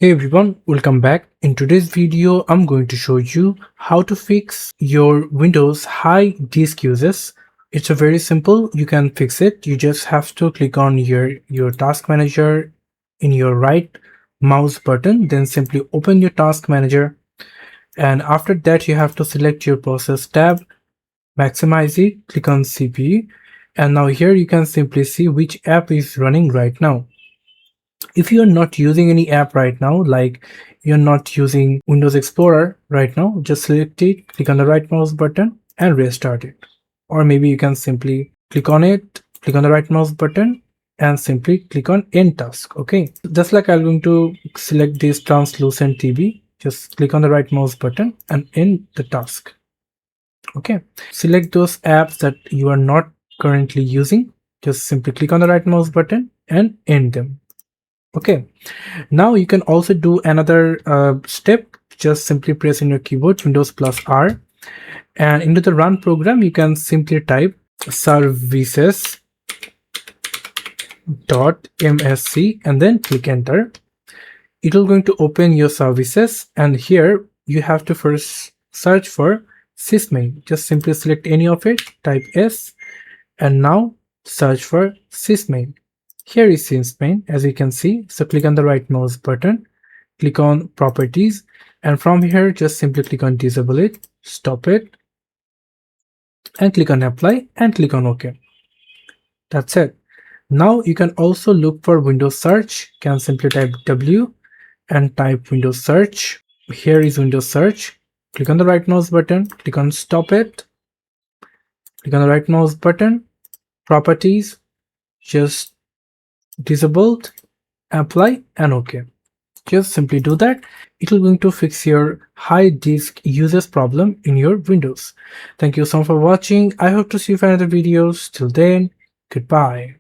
Hey everyone, welcome back. In today's video, I'm going to show you how to fix your Windows high disk uses. It's a very simple, you can fix it. You just have to click on your task manager in your right mouse button, then simply open your task manager. And after that, you have to select your process tab, maximize it, click on CPU. And now here you can simply see which app is running right now. If you're not using any app right now, like you're not using Windows Explorer right now, just select it, click on the right mouse button and restart it. Or maybe you can simply click on it, click on the right mouse button and simply click on end task. Okay, just like I'm going to select this translucent TV, just click on the right mouse button and end the task. Okay, select those apps that you are not currently using, just simply click on the right mouse button and end them. Okay, now you can also do another step. Just simply press in your keyboard Windows plus R, and into the run program you can simply type services.msc and then click enter. It will going to open your services, and here you have to first search for sysmain. Just simply select any of it, type S, and now search for sysmain. Here is sysmain, as you can see. So click on the right mouse button, click on properties, and from here just simply click on disable it, stop it, and click on apply and click on OK. That's it. Now you can also look for Windows search. You can simply type W and type Windows search. Here is Windows search. Click on the right mouse button, click on stop it, click on the right mouse button, properties, just disabled, apply and OK. Just simply do that. It will going to fix your high disk uses problem in your Windows. Thank you so much for watching. I hope to see you for another videos. Till then, goodbye.